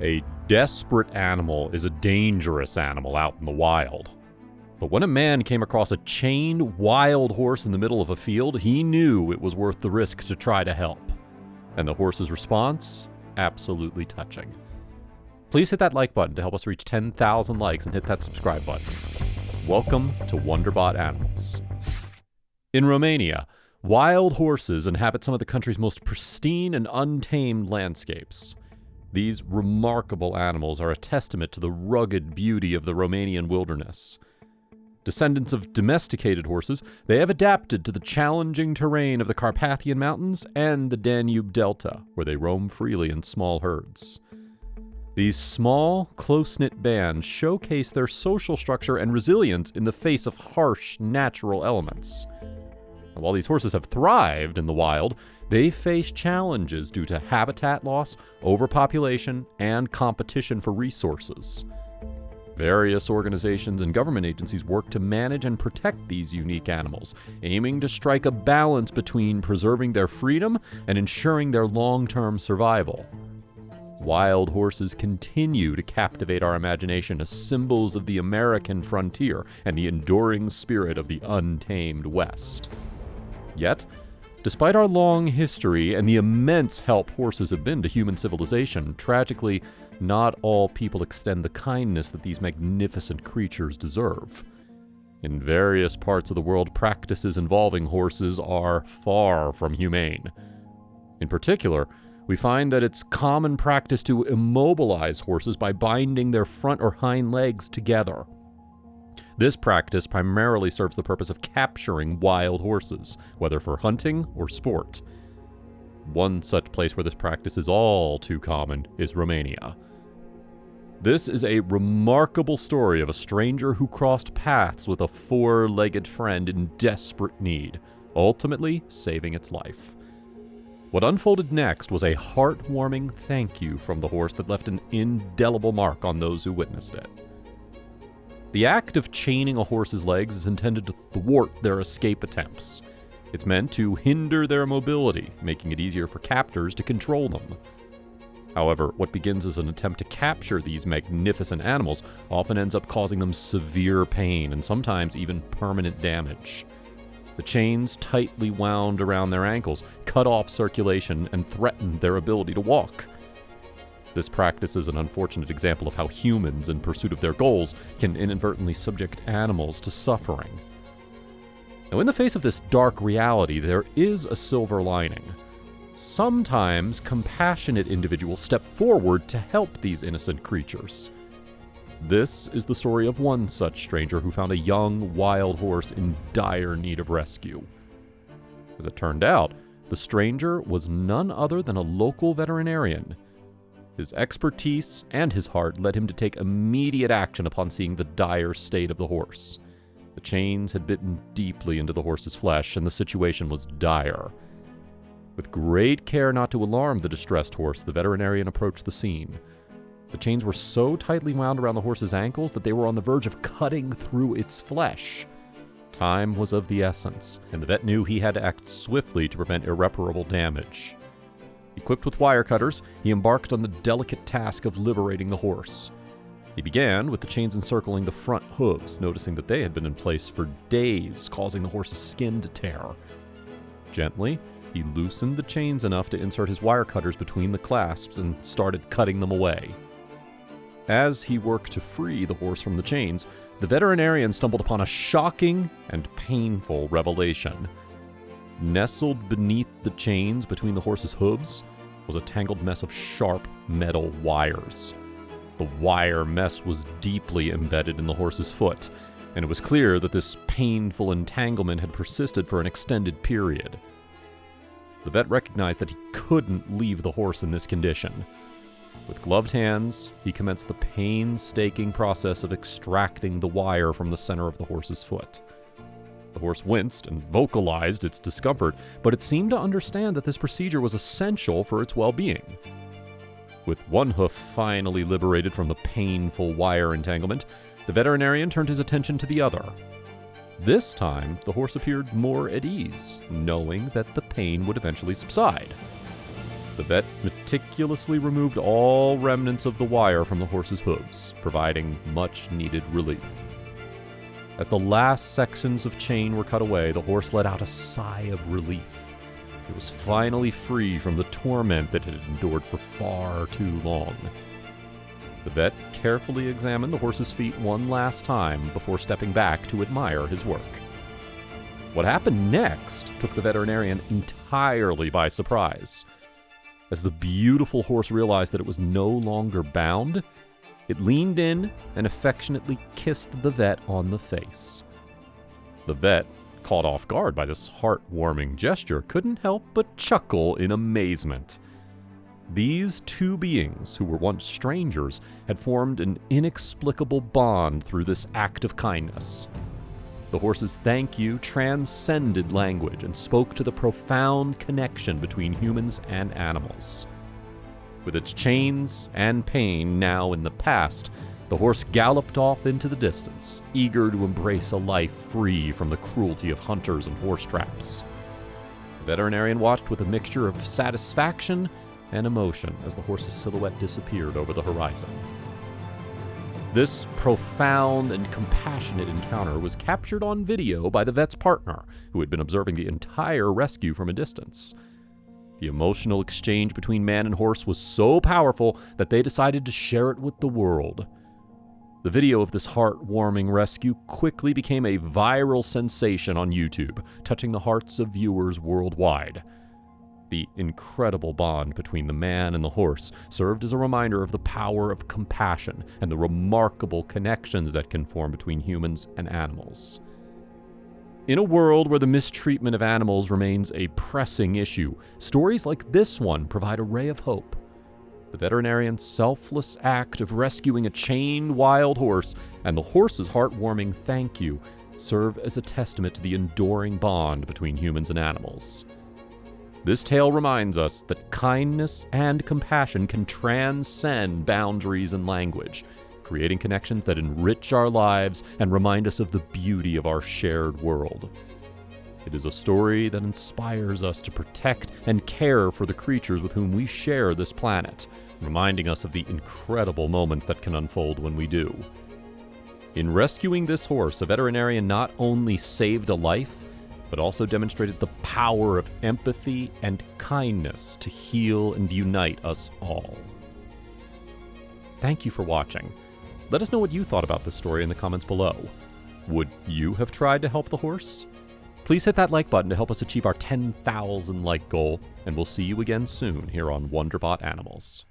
A desperate animal is a dangerous animal out in the wild. But when a man came across a chained wild horse in the middle of a field, he knew it was worth the risk to try to help. And the horse's response? Absolutely touching. Please hit that like button to help us reach 10,000 likes and hit that subscribe button. Welcome to Wonderbot Animals. In Romania, wild horses inhabit some of the country's most pristine and untamed landscapes. These remarkable animals are a testament to the rugged beauty of the Romanian wilderness. Descendants of domesticated horses, they have adapted to the challenging terrain of the Carpathian Mountains and the Danube Delta, where they roam freely in small herds. These small, close-knit bands showcase their social structure and resilience in the face of harsh, natural elements. And while these horses have thrived in the wild, they face challenges due to habitat loss, overpopulation, and competition for resources. Various organizations and government agencies work to manage and protect these unique animals, aiming to strike a balance between preserving their freedom and ensuring their long-term survival. Wild horses continue to captivate our imagination as symbols of the American frontier and the enduring spirit of the untamed West. Yet, despite our long history and the immense help horses have been to human civilization, tragically, not all people extend the kindness that these magnificent creatures deserve. In various parts of the world, practices involving horses are far from humane. In particular, we find that it's common practice to immobilize horses by binding their front or hind legs together. This practice primarily serves the purpose of capturing wild horses, whether for hunting or sport. One such place where this practice is all too common is Romania. This is a remarkable story of a stranger who crossed paths with a four-legged friend in desperate need, ultimately saving its life. What unfolded next was a heartwarming thank you from the horse that left an indelible mark on those who witnessed it. The act of chaining a horse's legs is intended to thwart their escape attempts. It's meant to hinder their mobility, making it easier for captors to control them. However, what begins as an attempt to capture these magnificent animals often ends up causing them severe pain and sometimes even permanent damage. The chains tightly wound around their ankles cut off circulation and threatened their ability to walk. This practice is an unfortunate example of how humans, in pursuit of their goals, can inadvertently subject animals to suffering. Now, in the face of this dark reality, there is a silver lining. Sometimes compassionate individuals step forward to help these innocent creatures. This is the story of one such stranger who found a young, wild horse in dire need of rescue. As it turned out, the stranger was none other than a local veterinarian. His expertise and his heart led him to take immediate action upon seeing the dire state of the horse. The chains had bitten deeply into the horse's flesh, and the situation was dire. With great care not to alarm the distressed horse, the veterinarian approached the scene. The chains were so tightly wound around the horse's ankles that they were on the verge of cutting through its flesh. Time was of the essence, and the vet knew he had to act swiftly to prevent irreparable damage. Equipped with wire cutters, he embarked on the delicate task of liberating the horse. He began with the chains encircling the front hooves, noticing that they had been in place for days, causing the horse's skin to tear. Gently, he loosened the chains enough to insert his wire cutters between the clasps and started cutting them away. As he worked to free the horse from the chains, the veterinarian stumbled upon a shocking and painful revelation. Nestled beneath the chains between the horse's hooves was a tangled mess of sharp metal wires. The wire mess was deeply embedded in the horse's foot, and it was clear that this painful entanglement had persisted for an extended period. The vet recognized that he couldn't leave the horse in this condition. With gloved hands, he commenced the painstaking process of extracting the wire from the center of the horse's foot. The horse winced and vocalized its discomfort, but it seemed to understand that this procedure was essential for its well-being. With one hoof finally liberated from the painful wire entanglement, the veterinarian turned his attention to the other. This time, the horse appeared more at ease, knowing that the pain would eventually subside. The vet meticulously removed all remnants of the wire from the horse's hooves, providing much-needed relief. As the last sections of chain were cut away, the horse let out a sigh of relief. It was finally free from the torment that it had endured for far too long. The vet carefully examined the horse's feet one last time before stepping back to admire his work. What happened next took the veterinarian entirely by surprise. As the beautiful horse realized that it was no longer bound, it leaned in and affectionately kissed the vet on the face. The vet, caught off guard by this heartwarming gesture, couldn't help but chuckle in amazement. These two beings, who were once strangers, had formed an inexplicable bond through this act of kindness. The horse's thank you transcended language and spoke to the profound connection between humans and animals. With its chains and pain now in the past, the horse galloped off into the distance, eager to embrace a life free from the cruelty of hunters and horse traps. The veterinarian watched with a mixture of satisfaction and emotion as the horse's silhouette disappeared over the horizon. This profound and compassionate encounter was captured on video by the vet's partner, who had been observing the entire rescue from a distance. The emotional exchange between man and horse was so powerful that they decided to share it with the world. The video of this heartwarming rescue quickly became a viral sensation on YouTube, touching the hearts of viewers worldwide. The incredible bond between the man and the horse served as a reminder of the power of compassion and the remarkable connections that can form between humans and animals. In a world where the mistreatment of animals remains a pressing issue, stories like this one provide a ray of hope. The veterinarian's selfless act of rescuing a chained wild horse and the horse's heartwarming thank you serve as a testament to the enduring bond between humans and animals. This tale reminds us that kindness and compassion can transcend boundaries and language, creating connections that enrich our lives and remind us of the beauty of our shared world. It is a story that inspires us to protect and care for the creatures with whom we share this planet, reminding us of the incredible moments that can unfold when we do. In rescuing this horse, a veterinarian not only saved a life, but also demonstrated the power of empathy and kindness to heal and unite us all. Thank you for watching. Let us know what you thought about this story in the comments below. Would you have tried to help the horse? Please hit that like button to help us achieve our 10,000 like goal, and we'll see you again soon here on Wonderbot Animals.